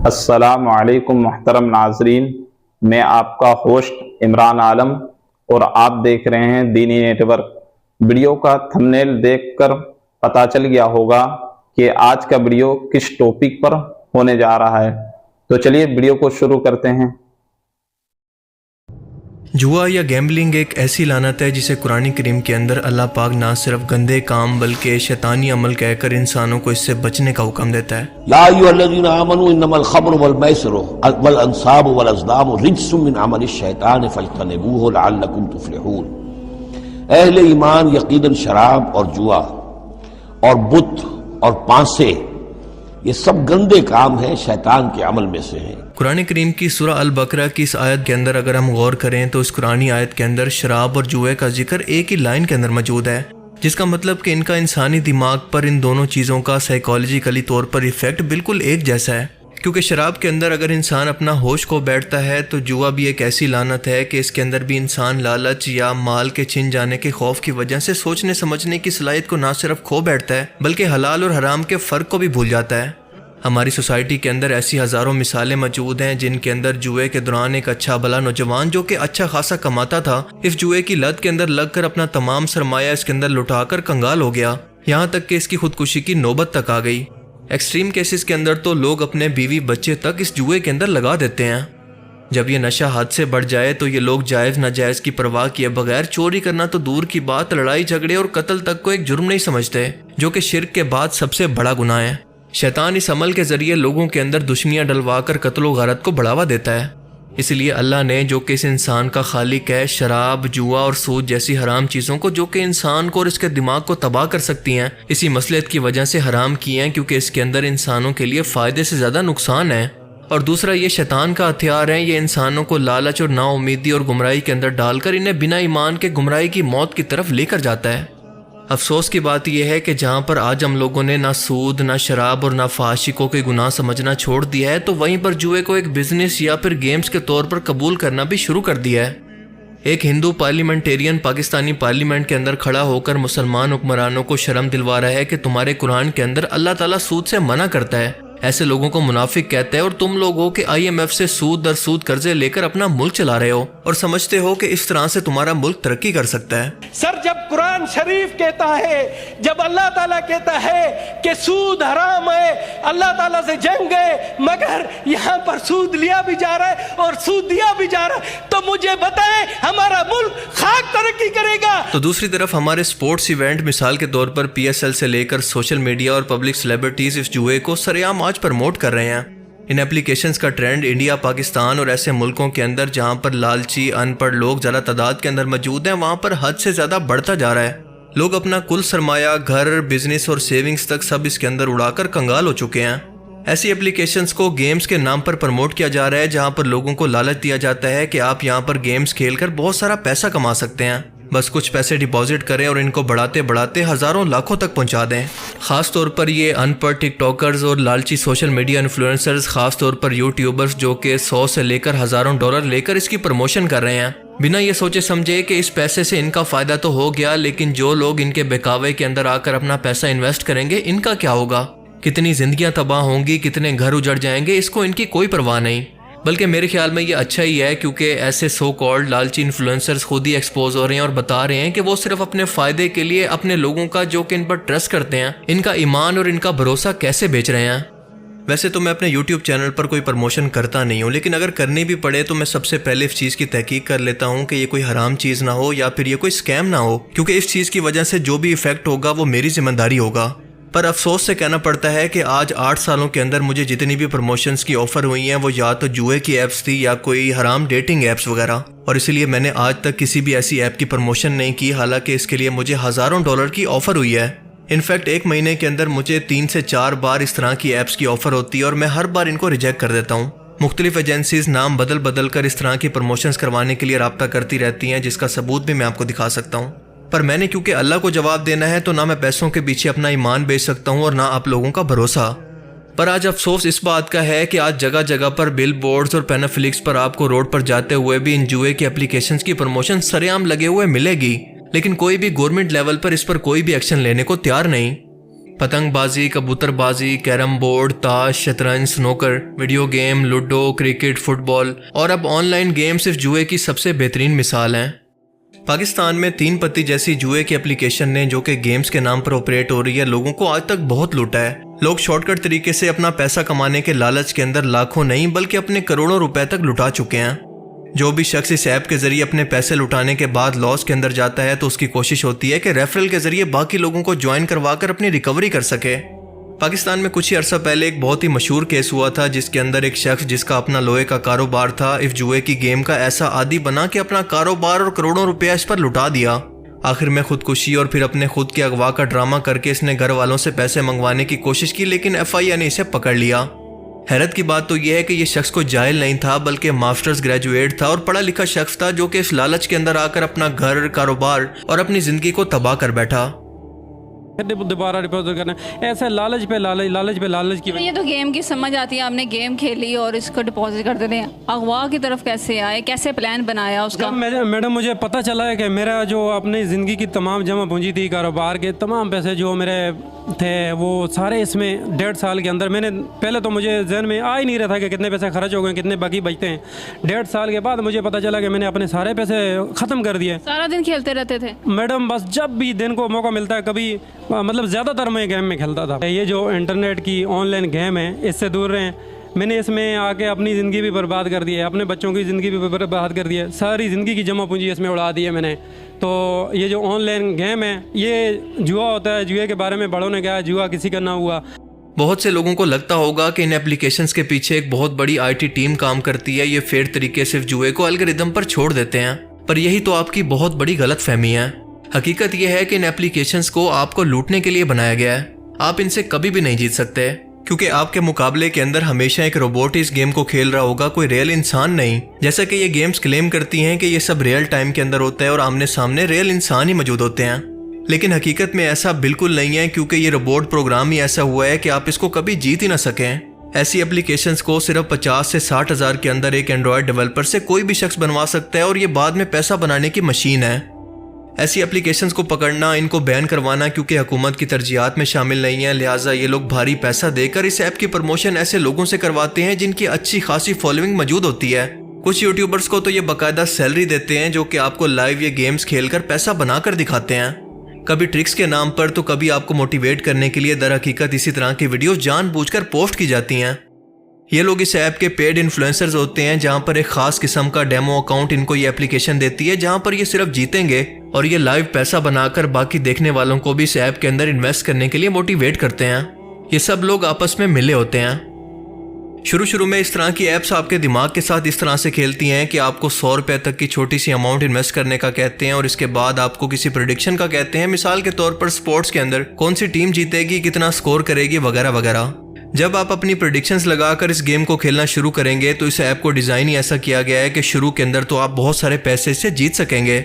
अस्सलामु अलैकुम मुहतरम नाजरीन, मैं आपका होस्ट इमरान आलम और आप देख रहे हैं दीनी नेटवर्क। वीडियो का थंबनेल देखकर पता चल गया होगा कि आज का वीडियो किस टॉपिक पर होने जा रहा है, तो चलिए वीडियो को शुरू करते हैं। जुआ या गैम्बलिंग एक ऐसी लानत है जिसे कुरान करीम के अंदर अल्लाह पाक ना सिर्फ गंदे काम बल्कि शैतानी अमल कहकर इंसानों को इससे बचने का हुक्म देता है। या अय्युहल्लज़ीना आमनू इन्नमल खम्रु वल मैसिरु वल अंसाबु वल अज़लामु रिज्सुम मिन अमलिश शैतान फज्तनिबूहु लअल्लकुम तुफ्लिहून। अहले ईमान यकीनन शराब और जुआ और बुत और पांसे ये सब गंदे काम हैं, शैतान के अमल में से हैं। कुरान करीम की सूरा अल बकरा की इस आयत के अंदर अगर हम गौर करें तो इस कुरानी आयत के अंदर शराब और जुए का जिक्र एक ही लाइन के अंदर मौजूद है, जिसका मतलब कि इनका इंसानी दिमाग पर इन दोनों चीज़ों का साइकोलॉजिकली तौर पर इफेक्ट बिल्कुल एक जैसा है। क्योंकि शराब के अंदर अगर इंसान अपना होश खो बैठता है तो जुआ भी एक ऐसी लानत है कि इसके अंदर भी इंसान लालच या माल के छिन जाने के खौफ की वजह से सोचने समझने की सलाहियत को ना सिर्फ खो बैठता है बल्कि हलाल और हराम के फ़र्क को भी भूल जाता है। हमारी सोसाइटी के अंदर ऐसी हज़ारों मिसालें मौजूद हैं जिनके अंदर जुए के दौरान एक अच्छा भला नौजवान जो कि अच्छा खासा कमाता था, इस जुए की लत के अंदर लगकर अपना तमाम सरमाया इसके अंदर लुटाकर कंगाल हो गया, यहाँ तक कि इसकी खुदकुशी की नौबत तक आ गई। एक्सट्रीम केसेस के अंदर तो लोग अपने बीवी बच्चे तक इस जुए के अंदर लगा देते हैं। जब ये नशा हद से बढ़ जाए तो ये लोग जायज़ नाजायज़ की परवाह किए बगैर चोरी करना तो दूर की बात, लड़ाई झगड़े और कत्ल तक को एक जुर्म नहीं समझते, जो कि शिर्क के बाद सबसे बड़ा गुनाह है। शैतान इस अमल के जरिए लोगों के अंदर दुश्मनियां डलवाकर कत्ल व गारत को बढ़ावा देता है। इसलिए अल्लाह ने जो कि इस इंसान का खालिक है, शराब, जुआ और सूद जैसी हराम चीज़ों को जो कि इंसान को और इसके दिमाग को तबाह कर सकती हैं, इसी मसलियत की वजह से हराम किए हैं, क्योंकि इसके अंदर इंसानों के लिए फ़ायदे से ज़्यादा नुकसान है। और दूसरा, ये शैतान का हथियार है। ये इंसानों को लालच और नाउमीदी और गुमराही के अंदर डालकर इन्हें बिना ईमान के गुमराही की मौत की तरफ लेकर जाता है। अफसोस की बात यह है कि जहाँ पर आज हम लोगों ने ना सूद, ना शराब और ना फाहिश को कोई गुनाह समझना छोड़ दिया है, तो वहीं पर जुए को एक बिजनेस या फिर गेम्स के तौर पर कबूल करना भी शुरू कर दिया है। एक हिंदू पार्लियामेंटेरियन पाकिस्तानी पार्लियामेंट के अंदर खड़ा होकर मुसलमान हुक्मरानों को शर्म दिलवा रहा है कि तुम्हारे कुरान के अंदर अल्लाह ताला सूद से मना करता है, ऐसे लोगों को मुनाफिक कहते हैं, और तुम लोग हो कि IMF से सूद दर सूद कर्जे लेकर अपना मुल्क चला रहे हो और समझते हो कि इस तरह से तुम्हारा मुल्क तरक्की कर सकता है। सर, जब कुरान शरीफ कहता है, जब अल्लाह ताला कहता है कि सूद हराम है, अल्लाह ताला से जंग है, मगर यहाँ पर सूद लिया भी जा रहा है और सूद दिया भी जा रहा है, तो मुझे बताएं हमारा मुल्क खाक तरक्की करेगा। तो दूसरी तरफ हमारे स्पोर्ट्स इवेंट मिसाल के तौर पर PSL से लेकर सोशल मीडिया और पब्लिक सेलिब्रिटीज इस जुए को सरेआम आज प्रमोट कर रहे हैं। इन एप्लीकेशंस का ट्रेंड इंडिया, पाकिस्तान और ऐसे मुल्कों के अंदर जहां पर लालची अनपढ़ लोग ज़्यादा तादाद के अंदर मौजूद हैं, वहां पर हद से ज़्यादा बढ़ता जा रहा है। लोग अपना कुल सरमाया, घर, बिजनेस और सेविंग्स तक सब इसके अंदर उड़ाकर कंगाल हो चुके हैं। ऐसी एप्लीकेशंस को गेम्स के नाम पर प्रमोट किया जा रहा है, जहां पर लोगों को लालच दिया जाता है कि आप यहां पर गेम्स खेलकर बहुत सारा पैसा कमा सकते हैं, बस कुछ पैसे डिपॉजिट करें और इनको बढ़ाते बढ़ाते हज़ारों लाखों तक पहुंचा दें। ख़ास तौर पर ये अनपढ़ टिकटॉकर्स और लालची सोशल मीडिया इन्फ्लुएंसर्स, ख़ास तौर पर यूट्यूबर्स, जो कि 100 से लेकर हज़ारों डॉलर लेकर इसकी प्रमोशन कर रहे हैं, बिना ये सोचे समझे कि इस पैसे से इनका फ़ायदा तो हो गया, लेकिन जो लोग इनके बहकावे के अंदर आकर अपना पैसा इन्वेस्ट करेंगे, इनका क्या होगा, कितनी ज़िंदगियाँ तबाह होंगी, कितने घर उजड़ जाएंगे, इसको इनकी कोई परवाह नहीं। बल्कि मेरे ख्याल में ये अच्छा ही है, क्योंकि ऐसे सो कॉल्ड लालची इन्फ्लुएंसर्स खुद ही एक्सपोज हो रहे हैं और बता रहे हैं कि वो सिर्फ अपने फ़ायदे के लिए अपने लोगों का, जो कि इन पर ट्रस्ट करते हैं, इनका ईमान और इनका भरोसा कैसे बेच रहे हैं। वैसे तो मैं अपने YouTube चैनल पर कोई प्रमोशन करता नहीं हूँ, लेकिन अगर करनी भी पड़े तो मैं सबसे पहले इस चीज़ की तहकीक कर लेता हूँ कि ये कोई हराम चीज़ ना हो या फिर ये कोई स्कैम ना हो, क्योंकि इस चीज़ की वजह से जो भी इफेक्ट होगा वो मेरी जिम्मेदारी होगा। पर अफसोस से कहना पड़ता है कि आज 8 सालों के अंदर मुझे जितनी भी प्रमोशंस की ऑफ़र हुई हैं वो या तो जुए की ऐप्स थी या कोई हराम डेटिंग ऐप्स वगैरह, और इसलिए मैंने आज तक किसी भी ऐसी ऐप की प्रमोशन नहीं की, हालांकि इसके लिए मुझे हज़ारों डॉलर की ऑफ़र हुई है। इनफैक्ट एक महीने के अंदर मुझे 3 से 4 बार इस तरह की ऐप्स की ऑफ़र होती है और मैं हर बार इनको रिजेक्ट कर देता हूँ। मुख्तलिफ एजेंसीज नाम बदल बदल कर इस तरह की प्रमोशंस करवाने के लिए रब्ता करती रहती हैं, जिसका सबूत भी मैं आपको दिखा सकता हूँ। पर मैंने क्योंकि अल्लाह को जवाब देना है, तो ना मैं पैसों के पीछे अपना ईमान बेच सकता हूँ और ना आप लोगों का भरोसा। पर आज अफसोस इस बात का है कि आज जगह जगह पर बिल बोर्ड्स और पैनाफ्लिक्स पर आपको रोड पर जाते हुए भी इन जुए की एप्लीकेशंस की प्रमोशन सरेआम लगे हुए मिलेगी, लेकिन कोई भी गवर्नमेंट लेवल पर इस पर कोई भी एक्शन लेने को तैयार नहीं। पतंगबाजी, कबूतरबाजी, कैरम बोर्ड, ताश, शतरंज, snooker, video game, ludo, cricket, football और अब ऑनलाइन गेम सिर्फ जुए की सबसे बेहतरीन मिसाल हैं। पाकिस्तान में 3 पत्ती जैसी जुए की एप्लीकेशन ने, जो कि गेम्स के नाम पर ऑपरेट हो रही है, लोगों को आज तक बहुत लूटा है। लोग शॉर्टकट तरीके से अपना पैसा कमाने के लालच के अंदर लाखों नहीं बल्कि अपने करोड़ों रुपए तक लुटा चुके हैं। जो भी शख्स इस ऐप के जरिए अपने पैसे लुटाने के बाद लॉस के अंदर जाता है तो उसकी कोशिश होती है कि रेफरल के जरिए बाकी लोगों को ज्वाइन करवाकर अपनी रिकवरी कर सके। पाकिस्तान में कुछ ही अर्सा पहले एक बहुत ही मशहूर केस हुआ था जिसके अंदर एक शख्स जिसका अपना लोहे का कारोबार था, इस जुए की गेम का ऐसा आदी बना कि अपना कारोबार और करोड़ों रुपया इस पर लुटा दिया। आखिर में खुदकुशी और फिर अपने खुद के अगवा का ड्रामा करके इसने घर वालों से पैसे मंगवाने की कोशिश की, लेकिन FIA ने इसे पकड़ लिया। हैरत की बात तो यह है कि यह शख्स कोई जाहिल नहीं था बल्कि मास्टर्स ग्रेजुएट था और पढ़ा लिखा शख्स था जो कि इस लालच के अंदर आकर अपना घर, कारोबार और अपनी जिंदगी को तबाह कर बैठा। दोबारा डिपॉजिट करना, ऐसे लालच पे लालच की ये तो गेम की समझ आती है। आपने गेम खेली और इसको डिपॉजिट कर देते हैं। अगवा की तरफ कैसे आए, कैसे प्लान बनाया उसका? मैडम मुझे पता चला है कि मेरा जो अपनी ज़िंदगी की तमाम जमा पूंजी थी, कारोबार के तमाम पैसे जो मेरे थे वो सारे इसमें 1.5 साल के अंदर मैंने, पहले तो मुझे जहन में आ ही नहीं रहा था कि कितने पैसे खर्च हो गए, कितने बाकी बचते हैं। 1.5 साल के बाद मुझे पता चला कि मैंने अपने सारे पैसे ख़त्म कर दिए। सारा दिन खेलते रहते थे? मैडम बस जब भी दिन को मौका मिलता है, कभी मतलब ज़्यादातर मैं गेम में खेलता था। ये जो इंटरनेट की ऑनलाइन गेम है इससे दूर रहें। मैंने इसमें आके अपनी ज़िंदगी भी बर्बाद कर दी है, अपने बच्चों की ज़िंदगी भी बर्बाद कर दी है, सारी ज़िंदगी की जमा पूंजी इसमें उड़ा दी है मैंने। तो ये जो ऑनलाइन गेम है ये जुआ होता है, जुए के बारे में बड़ों ने कहा जुआ किसी का ना हुआ। बहुत से लोगों को लगता होगा कि इन एप्लीकेशंस के पीछे एक बहुत बड़ी IT टीम काम करती है, ये फेयर तरीके से जुए को एल्गोरिदम पर छोड़ देते हैं, पर यही तो आपकी बहुत बड़ी गलतफहमी है। हकीकत यह है कि इन एप्लीकेशंस को आपको लूटने के लिए बनाया गया है। आप इनसे कभी भी नहीं जीत सकते क्योंकि आपके मुकाबले के अंदर हमेशा एक रोबोट इस गेम को खेल रहा होगा, कोई रियल इंसान नहीं। जैसा कि ये गेम्स क्लेम करती हैं कि ये सब रियल टाइम के अंदर होता है और आमने सामने रियल इंसान ही मौजूद होते हैं, लेकिन हकीकत में ऐसा बिल्कुल नहीं है क्योंकि ये रोबोट प्रोग्राम ही ऐसा हुआ है कि आप इसको कभी जीत ही ना सकें। ऐसी एप्लीकेशंस को सिर्फ 50 से 60 हज़ार के अंदर एक एंड्रॉयड डेवलपर से कोई भी शख्स बनवा सकता है और ये बाद में पैसा बनाने की मशीन है। ऐसी एप्लीकेशंस को पकड़ना, इनको बैन करवाना क्योंकि हुकूमत की तरजीहात में शामिल नहीं है, लिहाजा ये लोग भारी पैसा देकर इस ऐप की प्रमोशन ऐसे लोगों से करवाते हैं जिनकी अच्छी खासी फॉलोइंग मौजूद होती है। कुछ यूट्यूबर्स को तो ये बाकायदा सैलरी देते हैं जो कि आपको लाइव ये गेम्स खेलकर पैसा बनाकर दिखाते हैं, कभी ट्रिक्स के नाम पर तो कभी आपको मोटिवेट करने के लिए। दर हकीकत इसी तरह की वीडियो जानबूझकर पोस्ट की जाती हैं। ये लोग इस ऐप के पेड इन्फ्लुएंसर्स होते हैं जहां पर एक खास किस्म का डेमो अकाउंट इनको ये एप्लीकेशन देती है जहां पर ये सिर्फ जीतेंगे और ये लाइव पैसा बनाकर बाकी देखने वालों को भी इस ऐप के अंदर इन्वेस्ट करने के लिए मोटिवेट करते हैं। ये सब लोग आपस में मिले होते हैं। शुरू में इस तरह की ऐप्स आपके दिमाग के साथ इस तरह से खेलती हैं कि आपको 100 रुपए तक की छोटी सी अमाउंट इन्वेस्ट करने का कहते हैं और इसके बाद आपको किसी प्रेडिक्शन का कहते हैं। मिसाल के तौर पर स्पोर्ट्स के अंदर कौन सी टीम जीतेगी, कितना स्कोर करेगी वगैरह वगैरह। जब आप अपनी प्रेडिक्शंस लगाकर इस गेम को खेलना शुरू करेंगे तो इस ऐप को डिज़ाइन ही ऐसा किया गया है कि शुरू के अंदर तो आप बहुत सारे पैसे से जीत सकेंगे।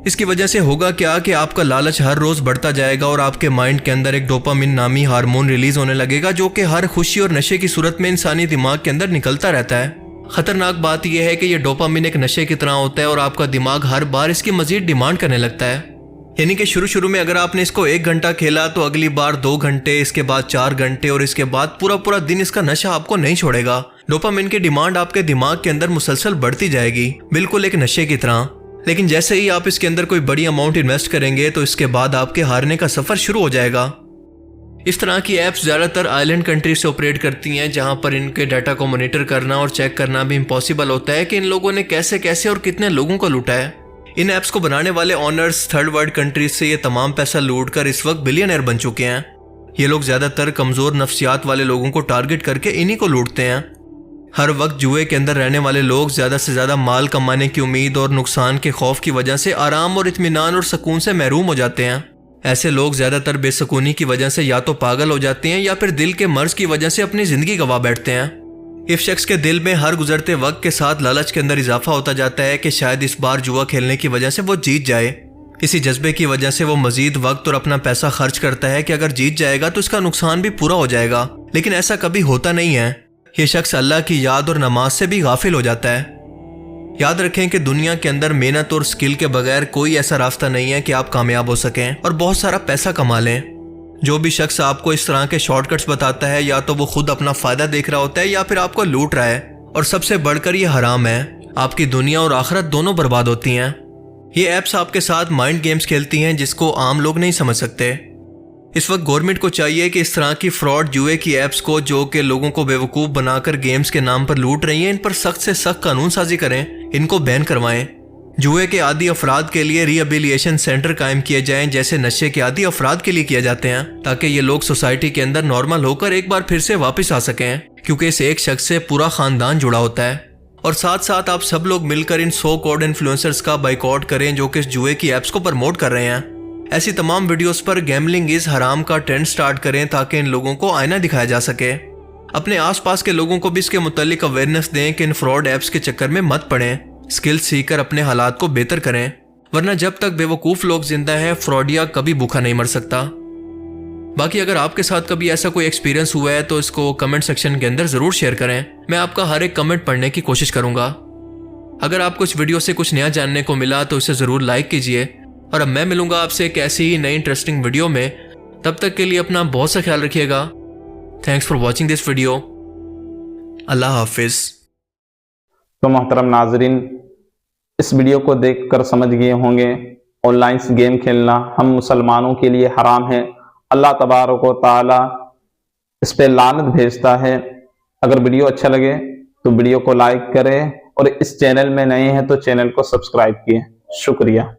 इसकी वजह से होगा क्या कि आपका लालच हर रोज़ बढ़ता जाएगा और आपके माइंड के अंदर एक डोपामिन नामी हार्मोन रिलीज होने लगेगा जो कि हर खुशी और नशे की सूरत में इंसानी दिमाग के अंदर निकलता रहता है। खतरनाक बात यह है कि यह डोपामिन एक नशे की तरह होता है और आपका दिमाग हर बार इसकी मजीद डिमांड करने लगता है। यानी कि शुरू में अगर आपने इसको 1 घंटा खेला तो अगली बार 2 घंटे, इसके बाद 4 घंटे और इसके बाद पूरा दिन इसका नशा आपको नहीं छोड़ेगा। डोपामिन की डिमांड आपके दिमाग के अंदर मुसलसल बढ़ती जाएगी, बिल्कुल एक नशे की तरह। लेकिन जैसे ही आप इसके अंदर कोई बड़ी अमाउंट इन्वेस्ट करेंगे तो इसके बाद आपके हारने का सफर शुरू हो जाएगा। इस तरह की ऐप्स ज़्यादातर आइलैंड कंट्री से ऑपरेट करती हैं जहां पर इनके डाटा को मॉनिटर करना और चेक करना भी इम्पॉसिबल होता है कि इन लोगों ने कैसे और कितने लोगों को लूटा है। इन ऐप्स को बनाने वाले ऑनर्स थर्ड वर्ल्ड कंट्रीज से ये तमाम पैसा लूट कर इस वक्त बिलियनर बन चुके हैं। ये लोग ज़्यादातर कमज़ोर नफ्सियात वाले लोगों को टारगेट करके इन्हीं को लूटते हैं। हर वक्त जुए के अंदर रहने वाले लोग ज़्यादा से ज़्यादा माल कमाने की उम्मीद और नुकसान के खौफ की वजह से आराम और इत्मीनान और सुकून से महरूम हो जाते हैं। ऐसे लोग ज़्यादातर बेसुकूनी की वजह से या तो पागल हो जाते हैं या फिर दिल के मर्ज की वजह से अपनी ज़िंदगी गंवा बैठते हैं। इस शख्स के दिल में हर गुजरते वक्त के साथ लालच के अंदर इजाफा होता जाता है कि शायद इस बार जुआ खेलने की वजह से वो जीत जाए। इसी जज्बे की वजह से वो मजीद वक्त और अपना पैसा खर्च करता है कि अगर जीत जाएगा तो इसका नुकसान भी पूरा हो जाएगा, लेकिन ऐसा कभी होता नहीं है। ये शख्स अल्लाह की याद और नमाज से भी गाफिल हो जाता है। याद रखें कि दुनिया के अंदर मेहनत और स्किल के बगैर कोई ऐसा रास्ता नहीं है कि आप कामयाब हो सकें और बहुत सारा पैसा कमा लें। जो भी शख्स आपको इस तरह के शॉर्टकट्स बताता है या तो वो खुद अपना फ़ायदा देख रहा होता है या फिर आपको लूट रहा है, और सबसे बढ़कर ये हराम है। आपकी दुनिया और आखिरत दोनों बर्बाद होती हैं। ये ऐप्स आपके साथ माइंड गेम्स खेलती हैं जिसको आम लोग नहीं समझ सकते। इस वक्त गवर्नमेंट को चाहिए कि इस तरह की फ्रॉड जुए की ऐप्स को, जो कि लोगों को बेवकूफ़ बनाकर गेम्स के नाम पर लूट रही हैं, इन पर सख्त से सख्त कानून साजी करें, इनको बैन करवाएं। जुए के आदी अफराद के लिए रिहेबिलिटेशन सेंटर कायम किए जाएं, जैसे नशे के आदी अफराद के लिए किए जाते हैं, ताकि ये लोग सोसाइटी के अंदर नॉर्मल होकर एक बार फिर से वापस आ सकें, क्योंकि इस एक शख्स से पूरा खानदान जुड़ा होता है। और साथ साथ आप सब लोग मिलकर इन सो कॉल्ड इन्फ्लुएंसर्स का बाइकआउट करें जो कि इस जुए की ऐप्स को प्रमोट कर रहे हैं। ऐसी तमाम वीडियोस पर गैम्बलिंग इज हराम का ट्रेंड स्टार्ट करें, ताकि इन लोगों को आईना दिखाया जा सके। अपने आसपास के लोगों को भी इसके मुतालिक अवेयरनेस दें कि इन फ्रॉड ऐप्स के चक्कर में मत पड़ें। स्किल सीखकर अपने हालात को बेहतर करें, वरना जब तक बेवकूफ़ लोग जिंदा है, फ्रॉडिया कभी भूखा नहीं मर सकता। बाकी अगर आपके साथ कभी ऐसा कोई एक्सपीरियंस हुआ है तो इसको कमेंट सेक्शन के अंदर ज़रूर शेयर करें। मैं आपका हर एक कमेंट पढ़ने की कोशिश करूंगा। अगर आपको इस वीडियो से कुछ नया जानने को मिला तो इसे ज़रूर लाइक कीजिए, और अब मैं मिलूंगा आपसे एक ऐसी ही नई इंटरेस्टिंग वीडियो में। तब तक के लिए अपना बहुत सा ख्याल रखिएगा। Thanks for watching this video. अल्लाह हाफिज़। तो मोहतरम नाजरीन, इस वीडियो को देखकर समझ गए होंगे ऑनलाइन गेम खेलना हम मुसलमानों के लिए हराम है। अल्लाह तबारक व तआला इस पे लानत भेजता है। अगर वीडियो अच्छा लगे तो वीडियो को लाइक करें, और इस चैनल में नए हैं तो चैनल को सब्सक्राइब किए। शुक्रिया।